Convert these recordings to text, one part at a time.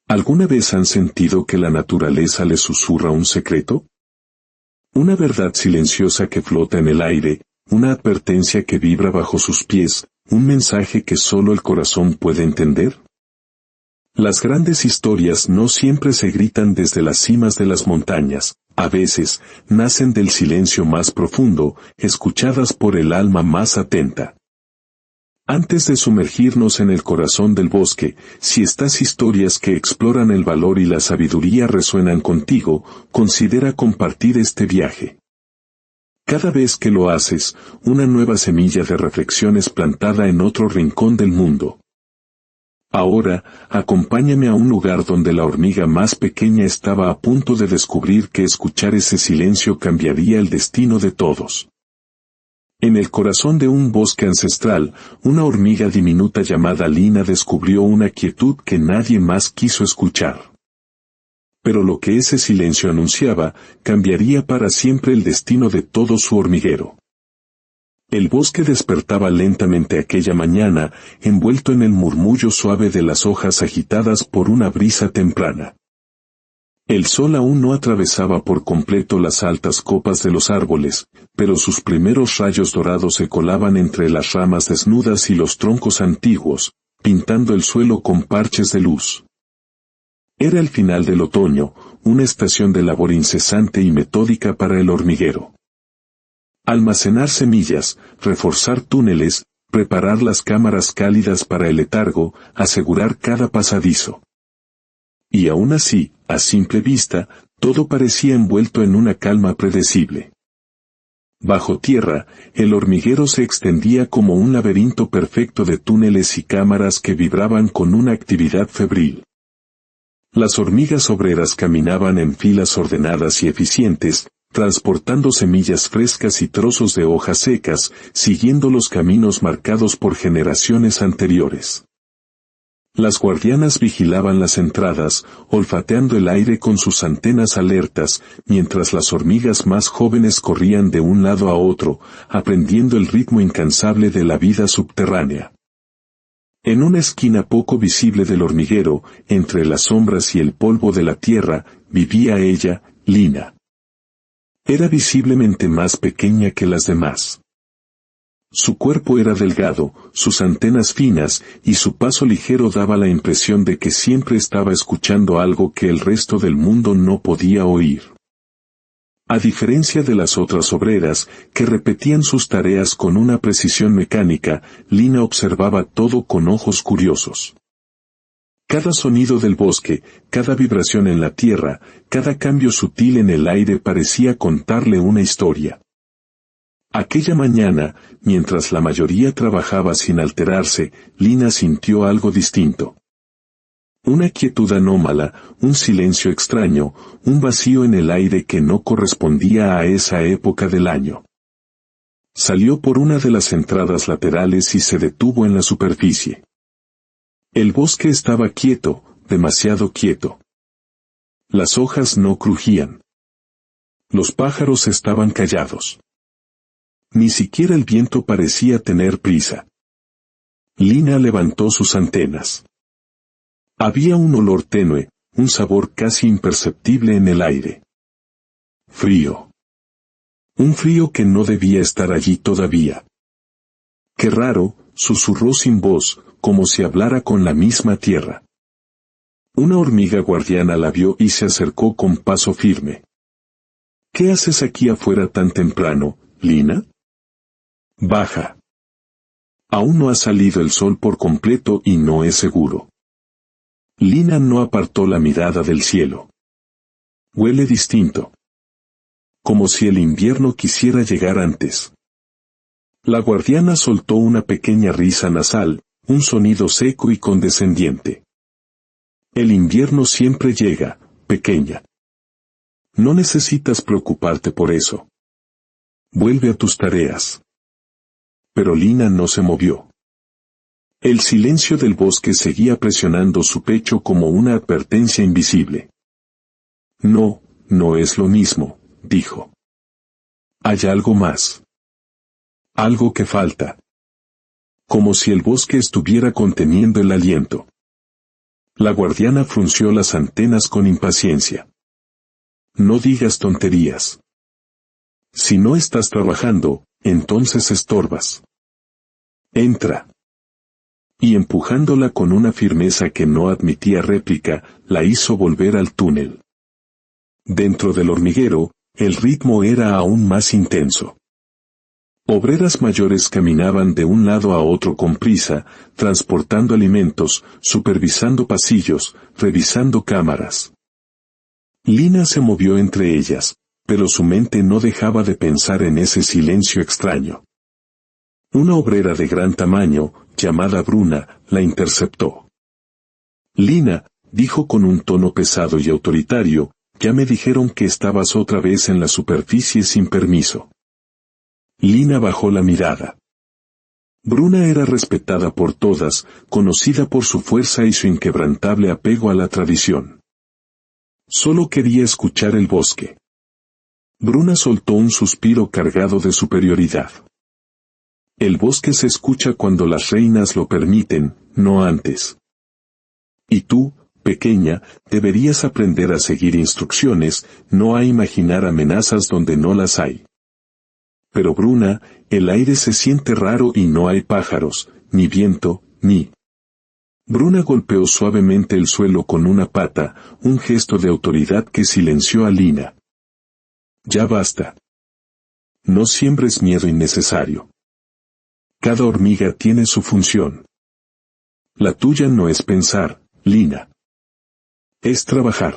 ¿Alguna vez han sentido que la naturaleza les susurra un secreto? Una verdad silenciosa que flota en el aire, una advertencia que vibra bajo sus pies, un mensaje que solo el corazón puede entender. Las grandes historias no siempre se gritan desde las cimas de las montañas, a veces, nacen del silencio más profundo, escuchadas por el alma más atenta. Antes de sumergirnos en el corazón del bosque, si estas historias que exploran el valor y la sabiduría resuenan contigo, considera compartir este viaje. Cada vez que lo haces, una nueva semilla de reflexión es plantada en otro rincón del mundo. Ahora, acompáñame a un lugar donde la hormiga más pequeña estaba a punto de descubrir que escuchar ese silencio cambiaría el destino de todos. En el corazón de un bosque ancestral, una hormiga diminuta llamada Lina descubrió una quietud que nadie más quiso escuchar. Pero lo que ese silencio anunciaba, cambiaría para siempre el destino de todo su hormiguero. El bosque despertaba lentamente aquella mañana, envuelto en el murmullo suave de las hojas agitadas por una brisa temprana. El sol aún no atravesaba por completo las altas copas de los árboles, pero sus primeros rayos dorados se colaban entre las ramas desnudas y los troncos antiguos, pintando el suelo con parches de luz. Era el final del otoño, una estación de labor incesante y metódica para el hormiguero. Almacenar semillas, reforzar túneles, preparar las cámaras cálidas para el letargo, asegurar cada pasadizo. Y aún así, a simple vista, todo parecía envuelto en una calma predecible. Bajo tierra, el hormiguero se extendía como un laberinto perfecto de túneles y cámaras que vibraban con una actividad febril. Las hormigas obreras caminaban en filas ordenadas y eficientes, transportando semillas frescas y trozos de hojas secas, siguiendo los caminos marcados por generaciones anteriores. Las guardianas vigilaban las entradas, olfateando el aire con sus antenas alertas, mientras las hormigas más jóvenes corrían de un lado a otro, aprendiendo el ritmo incansable de la vida subterránea. En una esquina poco visible del hormiguero, entre las sombras y el polvo de la tierra, vivía ella, Lina. Era visiblemente más pequeña que las demás. Su cuerpo era delgado, sus antenas finas, y su paso ligero daba la impresión de que siempre estaba escuchando algo que el resto del mundo no podía oír. A diferencia de las otras obreras, que repetían sus tareas con una precisión mecánica, Lina observaba todo con ojos curiosos. Cada sonido del bosque, cada vibración en la tierra, cada cambio sutil en el aire parecía contarle una historia. Aquella mañana, mientras la mayoría trabajaba sin alterarse, Lina sintió algo distinto. Una quietud anómala, un silencio extraño, un vacío en el aire que no correspondía a esa época del año. Salió por una de las entradas laterales y se detuvo en la superficie. El bosque estaba quieto, demasiado quieto. Las hojas no crujían. Los pájaros estaban callados. Ni siquiera el viento parecía tener prisa. Lina levantó sus antenas. Había un olor tenue, un sabor casi imperceptible en el aire. Frío. Un frío que no debía estar allí todavía. Qué raro, susurró sin voz, como si hablara con la misma tierra. Una hormiga guardiana la vio y se acercó con paso firme. ¿Qué haces aquí afuera tan temprano, Lina? Baja. Aún no ha salido el sol por completo y no es seguro. Lina no apartó la mirada del cielo. Huele distinto. Como si el invierno quisiera llegar antes. La guardiana soltó una pequeña risa nasal, un sonido seco y condescendiente. El invierno siempre llega, pequeña. No necesitas preocuparte por eso. Vuelve a tus tareas. Pero Lina no se movió. El silencio del bosque seguía presionando su pecho como una advertencia invisible. No, no es lo mismo, dijo. Hay algo más. Algo que falta. Como si el bosque estuviera conteniendo el aliento. La guardiana frunció las antenas con impaciencia. No digas tonterías. Si no estás trabajando, entonces estorbas. Entra. Y empujándola con una firmeza que no admitía réplica, la hizo volver al túnel. Dentro del hormiguero, el ritmo era aún más intenso. Obreras mayores caminaban de un lado a otro con prisa, transportando alimentos, supervisando pasillos, revisando cámaras. Lina se movió entre ellas, pero su mente no dejaba de pensar en ese silencio extraño. Una obrera de gran tamaño, llamada Bruna, la interceptó. Lina, dijo con un tono pesado y autoritario, ya me dijeron que estabas otra vez en la superficie sin permiso. Lina bajó la mirada. Bruna era respetada por todas, conocida por su fuerza y su inquebrantable apego a la tradición. Solo quería escuchar el bosque. Bruna soltó un suspiro cargado de superioridad. El bosque se escucha cuando las reinas lo permiten, no antes. Y tú, pequeña, deberías aprender a seguir instrucciones, no a imaginar amenazas donde no las hay. Pero Bruna, el aire se siente raro y no hay pájaros, ni viento, ni... Bruna golpeó suavemente el suelo con una pata, un gesto de autoridad que silenció a Lina. Ya basta. No siembres miedo innecesario. Cada hormiga tiene su función. La tuya no es pensar, Lina. Es trabajar.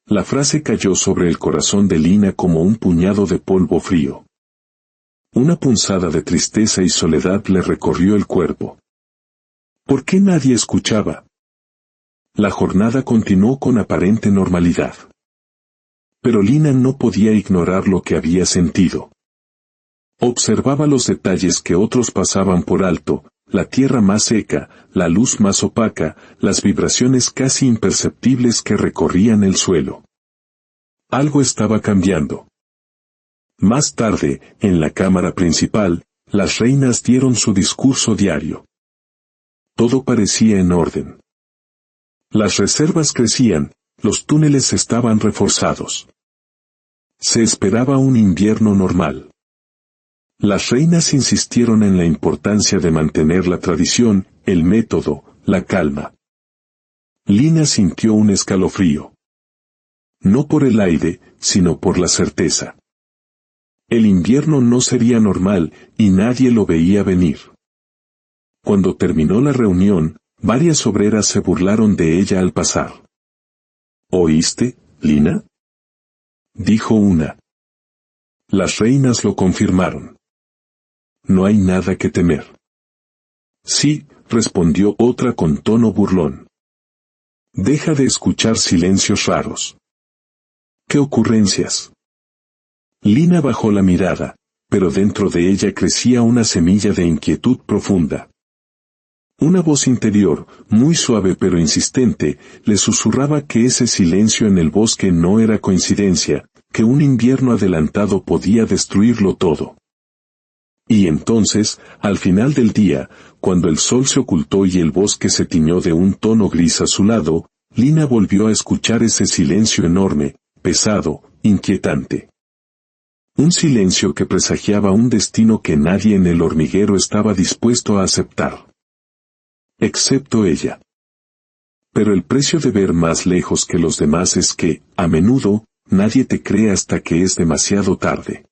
La frase cayó sobre el corazón de Lina como un puñado de polvo frío. Una punzada de tristeza y soledad le recorrió el cuerpo. ¿Por qué nadie escuchaba? La jornada continuó con aparente normalidad. Pero Lina no podía ignorar lo que había sentido. Observaba los detalles que otros pasaban por alto, la tierra más seca, la luz más opaca, las vibraciones casi imperceptibles que recorrían el suelo. Algo estaba cambiando. Más tarde, en la cámara principal, las reinas dieron su discurso diario. Todo parecía en orden. Las reservas crecían, los túneles estaban reforzados. Se esperaba un invierno normal. Las reinas insistieron en la importancia de mantener la tradición, el método, la calma. Lina sintió un escalofrío. No por el aire, sino por la certeza. El invierno no sería normal, y nadie lo veía venir. Cuando terminó la reunión, varias obreras se burlaron de ella al pasar. ¿Oíste, Lina? Dijo una. Las reinas lo confirmaron. No hay nada que temer. Sí, respondió otra con tono burlón. Deja de escuchar silencios raros. ¿Qué ocurrencias? Lina bajó la mirada, pero dentro de ella crecía una semilla de inquietud profunda. Una voz interior, muy suave pero insistente, le susurraba que ese silencio en el bosque no era coincidencia, que un invierno adelantado podía destruirlo todo. Y entonces, al final del día, cuando el sol se ocultó y el bosque se tiñó de un tono gris azulado, Lina volvió a escuchar ese silencio enorme, pesado, inquietante. Un silencio que presagiaba un destino que nadie en el hormiguero estaba dispuesto a aceptar. Excepto ella. Pero el precio de ver más lejos que los demás es que, a menudo, nadie te cree hasta que es demasiado tarde.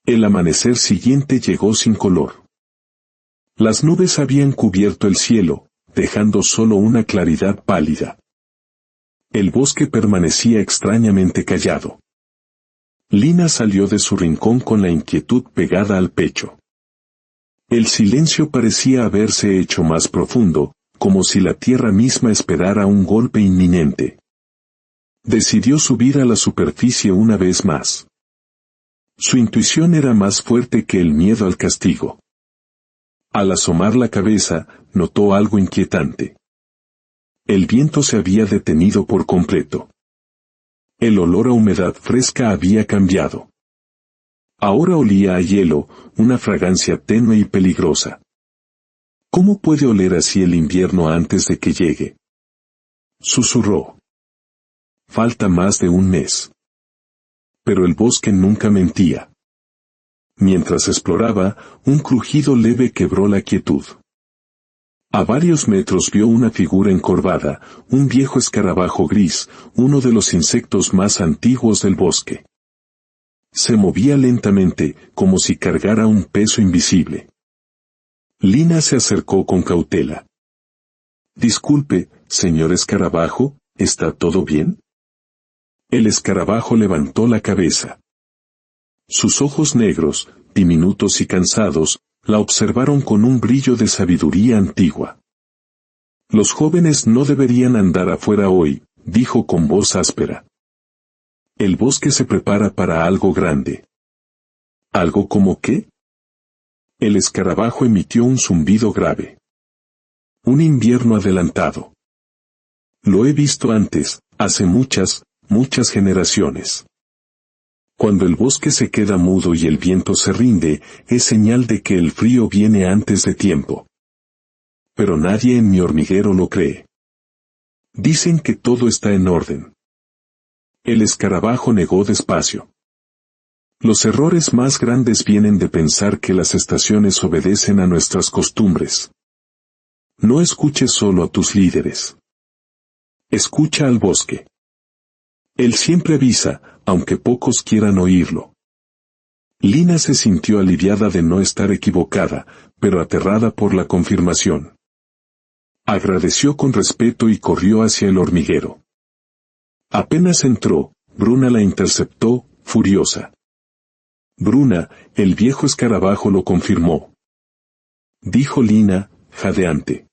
El amanecer siguiente llegó sin color. Las nubes habían cubierto el cielo, dejando solo una claridad pálida. El bosque permanecía extrañamente callado. Lina salió de su rincón con la inquietud pegada al pecho. El silencio parecía haberse hecho más profundo, como si la tierra misma esperara un golpe inminente. Decidió subir a la superficie una vez más. Su intuición era más fuerte que el miedo al castigo. Al asomar la cabeza, notó algo inquietante. El viento se había detenido por completo. El olor a humedad fresca había cambiado. Ahora olía a hielo, una fragancia tenue y peligrosa. ¿Cómo puede oler así el invierno antes de que llegue? susurró. Falta más de un mes. Pero el bosque nunca mentía. Mientras exploraba, un crujido leve quebró la quietud. A varios metros vio una figura encorvada, un viejo escarabajo gris, uno de los insectos más antiguos del bosque. Se movía lentamente, como si cargara un peso invisible. Lina se acercó con cautela. Disculpe, señor escarabajo, ¿está todo bien? El escarabajo levantó la cabeza. Sus ojos negros, diminutos y cansados, la observaron con un brillo de sabiduría antigua. Los jóvenes no deberían andar afuera hoy, dijo con voz áspera. El bosque se prepara para algo grande. ¿Algo como qué? El escarabajo emitió un zumbido grave. Un invierno adelantado. Lo he visto antes, hace muchas generaciones. Cuando el bosque se queda mudo y el viento se rinde, es señal de que el frío viene antes de tiempo. Pero nadie en mi hormiguero lo cree. Dicen que todo está en orden. El escarabajo negó despacio. Los errores más grandes vienen de pensar que las estaciones obedecen a nuestras costumbres. No escuches solo a tus líderes. Escucha al bosque. Él siempre avisa, aunque pocos quieran oírlo. Lina se sintió aliviada de no estar equivocada, pero aterrada por la confirmación. Agradeció con respeto y corrió hacia el hormiguero. Apenas entró, Bruna la interceptó, furiosa. Bruna, el viejo escarabajo lo confirmó. Dijo Lina, jadeante.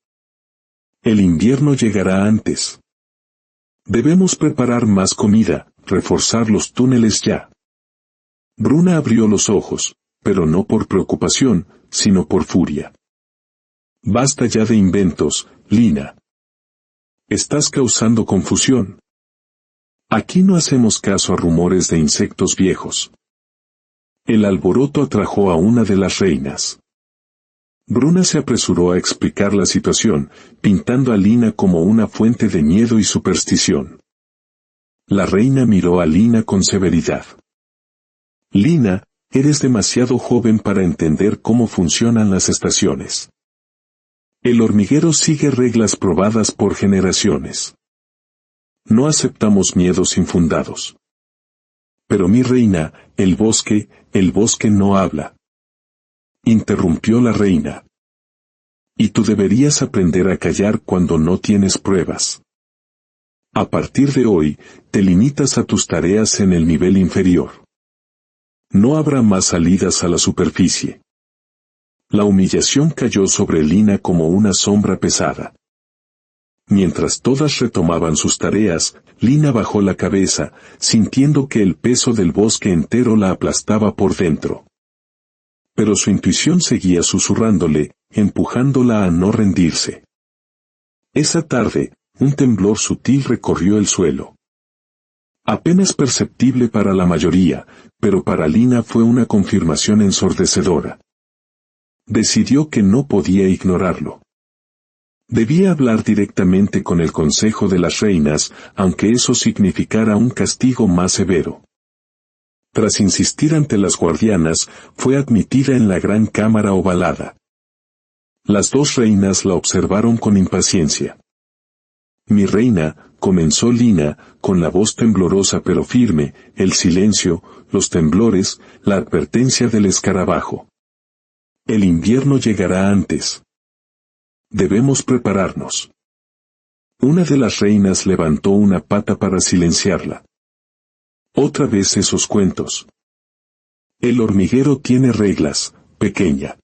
El invierno llegará antes. Debemos preparar más comida, reforzar los túneles ya. Bruna abrió los ojos, pero no por preocupación, sino por furia. Basta ya de inventos, Lina. Estás causando confusión. Aquí no hacemos caso a rumores de insectos viejos. El alboroto atrajo a una de las reinas. Bruna se apresuró a explicar la situación, pintando a Lina como una fuente de miedo y superstición. La reina miró a Lina con severidad. Lina, eres demasiado joven para entender cómo funcionan las estaciones. El hormiguero sigue reglas probadas por generaciones. No aceptamos miedos infundados. Pero mi reina, el bosque no habla. Interrumpió la reina. Y tú deberías aprender a callar cuando no tienes pruebas. A partir de hoy, te limitas a tus tareas en el nivel inferior. No habrá más salidas a la superficie. La humillación cayó sobre Lina como una sombra pesada. Mientras todas retomaban sus tareas, Lina bajó la cabeza, sintiendo que el peso del bosque entero la aplastaba por dentro. Pero su intuición seguía susurrándole, empujándola a no rendirse. Esa tarde, un temblor sutil recorrió el suelo. Apenas perceptible para la mayoría, pero para Lina fue una confirmación ensordecedora. Decidió que no podía ignorarlo. Debía hablar directamente con el Consejo de las Reinas, aunque eso significara un castigo más severo. Tras insistir ante las guardianas, fue admitida en la gran cámara ovalada. Las dos reinas la observaron con impaciencia. Mi reina, comenzó Lina, con la voz temblorosa pero firme, el silencio, los temblores, la advertencia del escarabajo. El invierno llegará antes. Debemos prepararnos. Una de las reinas levantó una pata para silenciarla. Otra vez esos cuentos. El hormiguero tiene reglas, pequeña.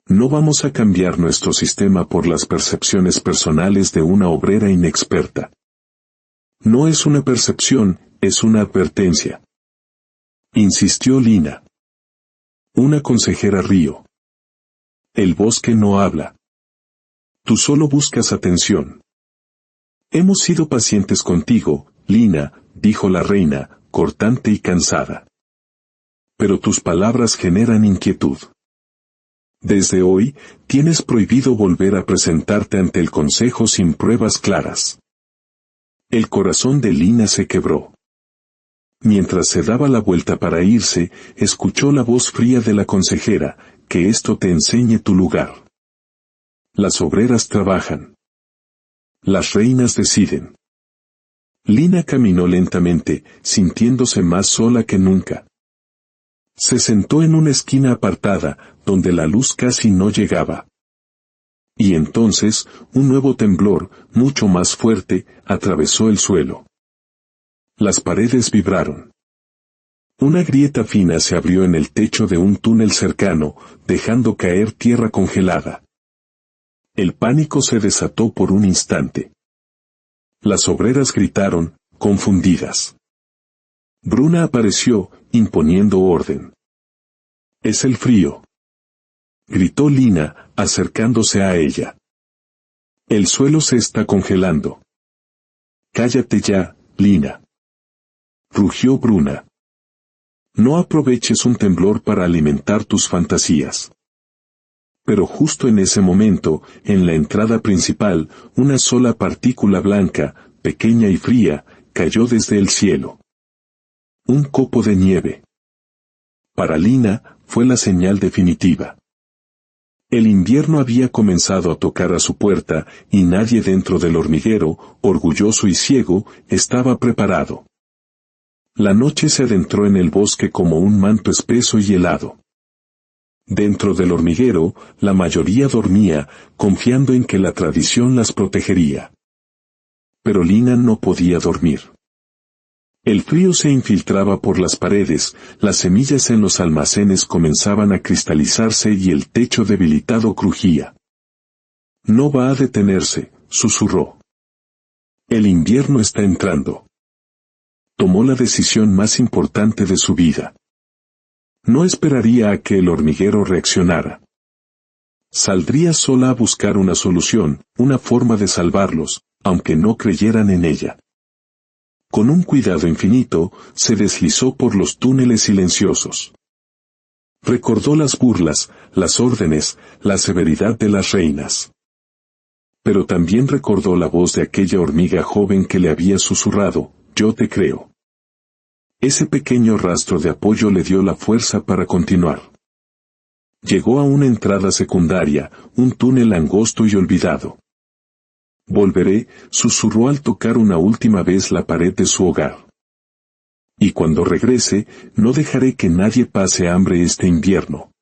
No vamos a cambiar nuestro sistema por las percepciones personales de una obrera inexperta. No es una percepción, es una advertencia. Insistió Lina. Una consejera rió. El bosque no habla. Tú solo buscas atención. Hemos sido pacientes contigo, Lina, dijo la reina, cortante y cansada. Pero tus palabras generan inquietud. Desde hoy, tienes prohibido volver a presentarte ante el consejo sin pruebas claras. El corazón de Lina se quebró. Mientras se daba la vuelta para irse, escuchó la voz fría de la consejera: que esto te enseñe tu lugar. Las obreras trabajan. Las reinas deciden. Lina caminó lentamente, sintiéndose más sola que nunca. Se sentó en una esquina apartada, donde la luz casi no llegaba. Y entonces, un nuevo temblor, mucho más fuerte, atravesó el suelo. Las paredes vibraron. Una grieta fina se abrió en el techo de un túnel cercano, dejando caer tierra congelada. El pánico se desató por un instante. Las obreras gritaron, confundidas. Bruna apareció, imponiendo orden. «Es el frío», gritó Lina, acercándose a ella. «El suelo se está congelando». «Cállate ya, Lina», rugió Bruna. «No aproveches un temblor para alimentar tus fantasías». Pero justo en ese momento, en la entrada principal, una sola partícula blanca, pequeña y fría, cayó desde el cielo. Un copo de nieve. Para Lina, fue la señal definitiva. El invierno había comenzado a tocar a su puerta, y nadie dentro del hormiguero, orgulloso y ciego, estaba preparado. La noche se adentró en el bosque como un manto espeso y helado. Dentro del hormiguero, la mayoría dormía, confiando en que la tradición las protegería. Pero Lina no podía dormir. El frío se infiltraba por las paredes, las semillas en los almacenes comenzaban a cristalizarse y el techo debilitado crujía. «No va a detenerse», susurró. «El invierno está entrando». Tomó la decisión más importante de su vida. No esperaría a que el hormiguero reaccionara. Saldría sola a buscar una solución, una forma de salvarlos, aunque no creyeran en ella. Con un cuidado infinito, se deslizó por los túneles silenciosos. Recordó las burlas, las órdenes, la severidad de las reinas. Pero también recordó la voz de aquella hormiga joven que le había susurrado: «Yo te creo». Ese pequeño rastro de apoyo le dio la fuerza para continuar. Llegó a una entrada secundaria, un túnel angosto y olvidado. «Volveré», susurró al tocar una última vez la pared de su hogar. «Y cuando regrese, no dejaré que nadie pase hambre este invierno».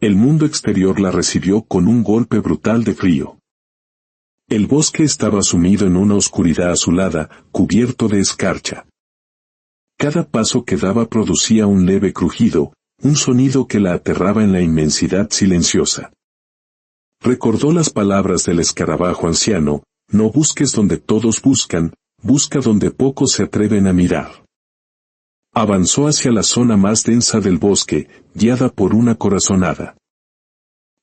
El mundo exterior la recibió con un golpe brutal de frío. El bosque estaba sumido en una oscuridad azulada, cubierto de escarcha. Cada paso que daba producía un leve crujido, un sonido que la aterraba en la inmensidad silenciosa. Recordó las palabras del escarabajo anciano: «No busques donde todos buscan, busca donde pocos se atreven a mirar». Avanzó hacia la zona más densa del bosque, guiada por una corazonada.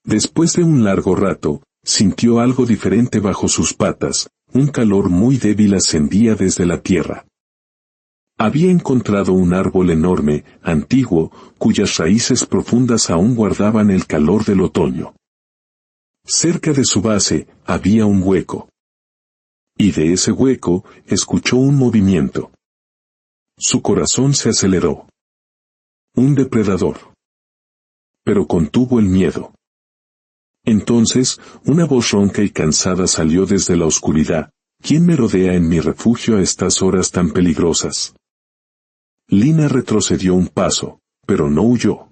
Después de un largo rato, sintió algo diferente bajo sus patas, un calor muy débil ascendía desde la tierra. Había encontrado un árbol enorme, antiguo, cuyas raíces profundas aún guardaban el calor del otoño. Cerca de su base, había un hueco. Y de ese hueco, escuchó un movimiento. Su corazón se aceleró. Un depredador. Pero contuvo el miedo. Entonces, una voz ronca y cansada salió desde la oscuridad: «¿Quién merodea en mi refugio a estas horas tan peligrosas?». Lina retrocedió un paso, pero no huyó.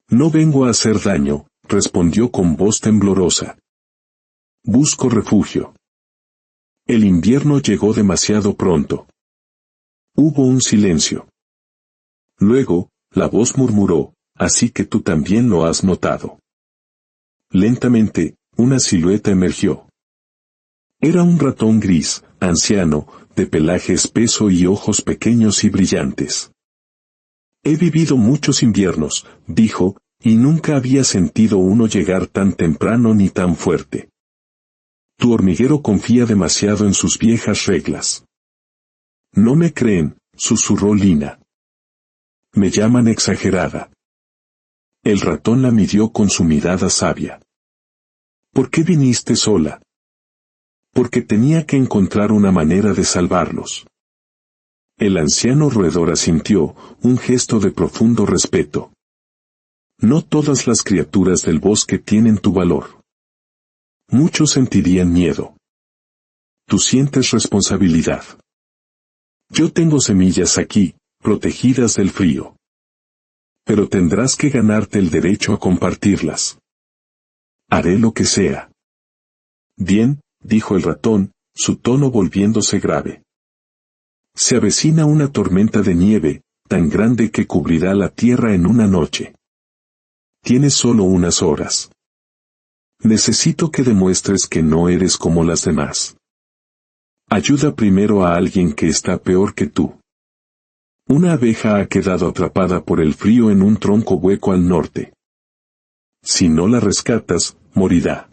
«No vengo a hacer daño», respondió con voz temblorosa. «Busco refugio». El invierno llegó demasiado pronto. Hubo un silencio. Luego, la voz murmuró: «Así que tú también lo has notado». Lentamente, una silueta emergió. Era un ratón gris, anciano, de pelaje espeso y ojos pequeños y brillantes. «He vivido muchos inviernos», dijo, «y nunca había sentido uno llegar tan temprano ni tan fuerte. Tu hormiguero confía demasiado en sus viejas reglas». «No me creen», susurró Lina. «Me llaman exagerada». El ratón la midió con su mirada sabia. «¿Por qué viniste sola?». Porque tenía que encontrar una manera de salvarlos. El anciano roedor asintió, un gesto de profundo respeto. No todas las criaturas del bosque tienen tu valor. Muchos sentirían miedo. Tú sientes responsabilidad. Yo tengo semillas aquí, protegidas del frío. Pero tendrás que ganarte el derecho a compartirlas. Haré lo que sea. Bien, dijo el ratón, su tono volviéndose grave. Se avecina una tormenta de nieve, tan grande que cubrirá la tierra en una noche. Tienes solo unas horas. Necesito que demuestres que no eres como las demás. Ayuda primero a alguien que está peor que tú. Una abeja ha quedado atrapada por el frío en un tronco hueco al norte. Si no la rescatas, morirá.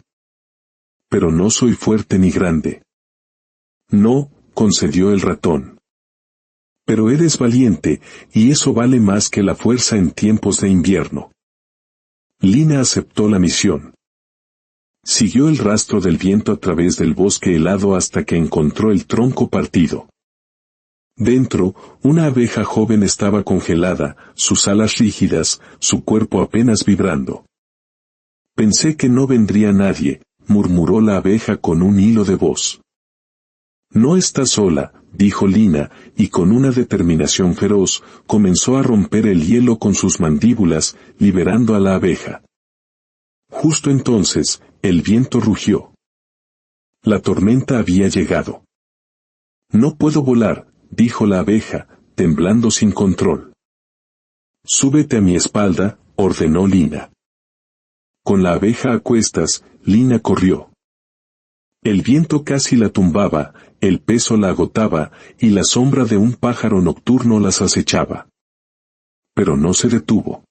Pero no soy fuerte ni grande. No, concedió el ratón. Pero eres valiente, y eso vale más que la fuerza en tiempos de invierno. Lina aceptó la misión. Siguió el rastro del viento a través del bosque helado hasta que encontró el tronco partido. Dentro, una abeja joven estaba congelada, sus alas rígidas, su cuerpo apenas vibrando. Pensé que no vendría nadie, murmuró la abeja con un hilo de voz. No estás sola, dijo Lina, y con una determinación feroz, comenzó a romper el hielo con sus mandíbulas, liberando a la abeja. Justo entonces, el viento rugió. La tormenta había llegado. No puedo volar, dijo la abeja, temblando sin control. Súbete a mi espalda, ordenó Lina. Con la abeja a cuestas, Lina corrió. El viento casi la tumbaba, el peso la agotaba, y la sombra de un pájaro nocturno las acechaba. Pero no se detuvo.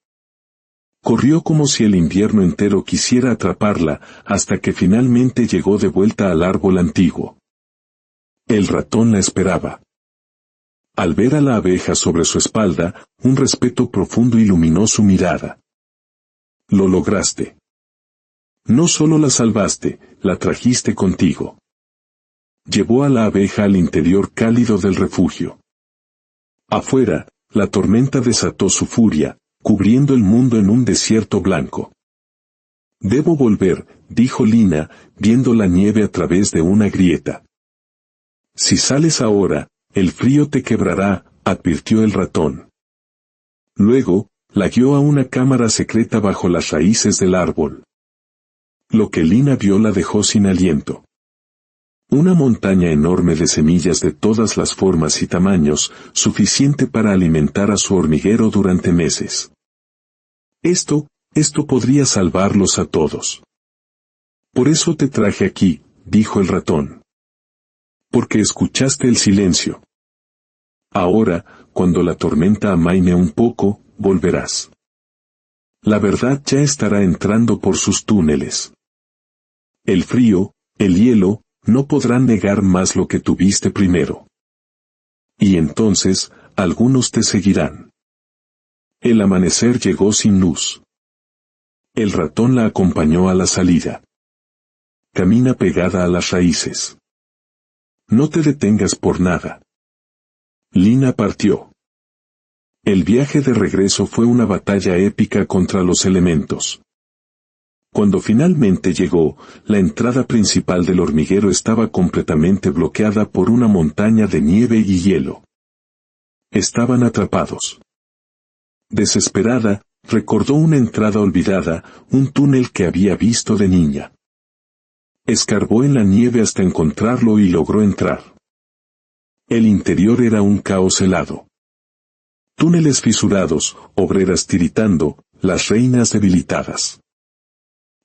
Corrió como si el invierno entero quisiera atraparla, hasta que finalmente llegó de vuelta al árbol antiguo. El ratón la esperaba. Al ver a la abeja sobre su espalda, un respeto profundo iluminó su mirada. Lo lograste. No solo la salvaste, la trajiste contigo. Llevó a la abeja al interior cálido del refugio. Afuera, la tormenta desató su furia, cubriendo el mundo en un desierto blanco. Debo volver, dijo Lina, viendo la nieve a través de una grieta. Si sales ahora, el frío te quebrará, advirtió el ratón. Luego, la guió a una cámara secreta bajo las raíces del árbol. Lo que Lina vio la dejó sin aliento. Una montaña enorme de semillas de todas las formas y tamaños, suficiente para alimentar a su hormiguero durante meses. Esto podría salvarlos a todos. Por eso te traje aquí, dijo el ratón. Porque escuchaste el silencio. Ahora, cuando la tormenta amaine un poco, volverás. La verdad ya estará entrando por sus túneles. El frío, el hielo, no podrán negar más lo que tuviste primero. Y entonces, algunos te seguirán. El amanecer llegó sin luz. El ratón la acompañó a la salida. Camina pegada a las raíces. No te detengas por nada. Lina partió. El viaje de regreso fue una batalla épica contra los elementos. Cuando finalmente llegó, la entrada principal del hormiguero estaba completamente bloqueada por una montaña de nieve y hielo. Estaban atrapados. Desesperada, recordó una entrada olvidada, un túnel que había visto de niña. Escarbó en la nieve hasta encontrarlo y logró entrar. El interior era un caos helado. Túneles fisurados, obreras tiritando, las reinas debilitadas.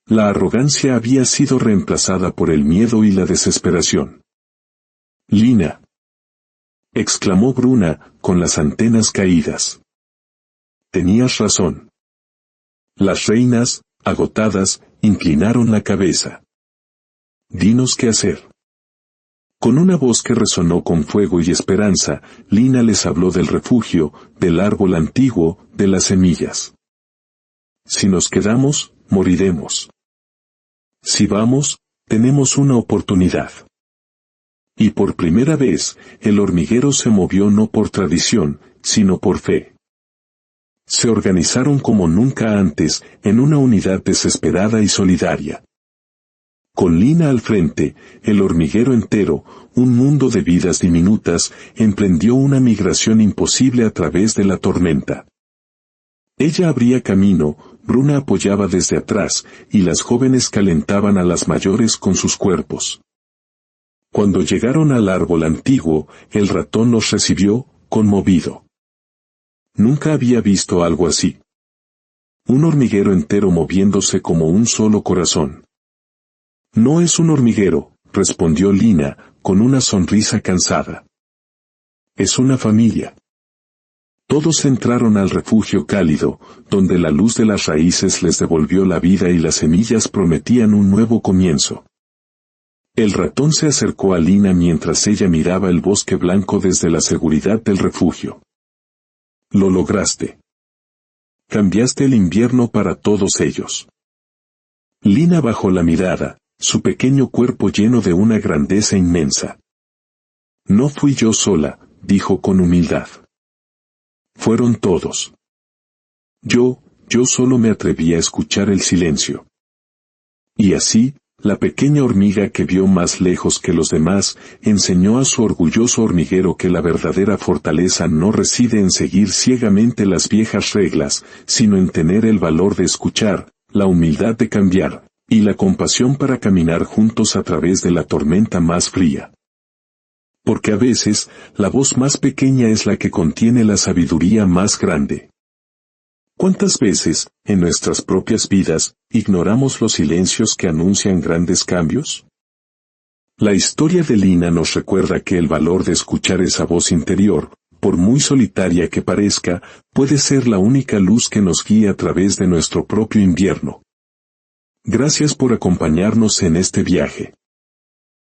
La arrogancia había sido reemplazada por el miedo y la desesperación. Lina, exclamó Bruna, con las antenas caídas. Tenías razón. Las reinas, agotadas, inclinaron la cabeza. Dinos qué hacer. Con una voz que resonó con fuego y esperanza, Lina les habló del refugio, del árbol antiguo, de las semillas. Si nos quedamos, moriremos. Si vamos, tenemos una oportunidad. Y por primera vez, el hormiguero se movió no por tradición, sino por fe. Se organizaron como nunca antes, en una unidad desesperada y solidaria. Con Lina al frente, el hormiguero entero, un mundo de vidas diminutas, emprendió una migración imposible a través de la tormenta. Ella abría camino, Bruna apoyaba desde atrás, y las jóvenes calentaban a las mayores con sus cuerpos. Cuando llegaron al árbol antiguo, el ratón los recibió, conmovido. Nunca había visto algo así. Un hormiguero entero moviéndose como un solo corazón. No es un hormiguero, respondió Lina, con una sonrisa cansada. Es una familia. Todos entraron al refugio cálido, donde la luz de las raíces les devolvió la vida y las semillas prometían un nuevo comienzo. El ratón se acercó a Lina mientras ella miraba el bosque blanco desde la seguridad del refugio. Lo lograste. Cambiaste el invierno para todos ellos. Lina bajó la mirada, su pequeño cuerpo lleno de una grandeza inmensa. No fui yo sola, dijo con humildad. Fueron todos. Yo solo me atreví a escuchar el silencio. Y así, la pequeña hormiga que vio más lejos que los demás, enseñó a su orgulloso hormiguero que la verdadera fortaleza no reside en seguir ciegamente las viejas reglas, sino en tener el valor de escuchar, la humildad de cambiar, y la compasión para caminar juntos a través de la tormenta más fría. Porque a veces, la voz más pequeña es la que contiene la sabiduría más grande. ¿Cuántas veces, en nuestras propias vidas, ignoramos los silencios que anuncian grandes cambios? La historia de Lina nos recuerda que el valor de escuchar esa voz interior, por muy solitaria que parezca, puede ser la única luz que nos guíe a través de nuestro propio invierno. Gracias por acompañarnos en este viaje.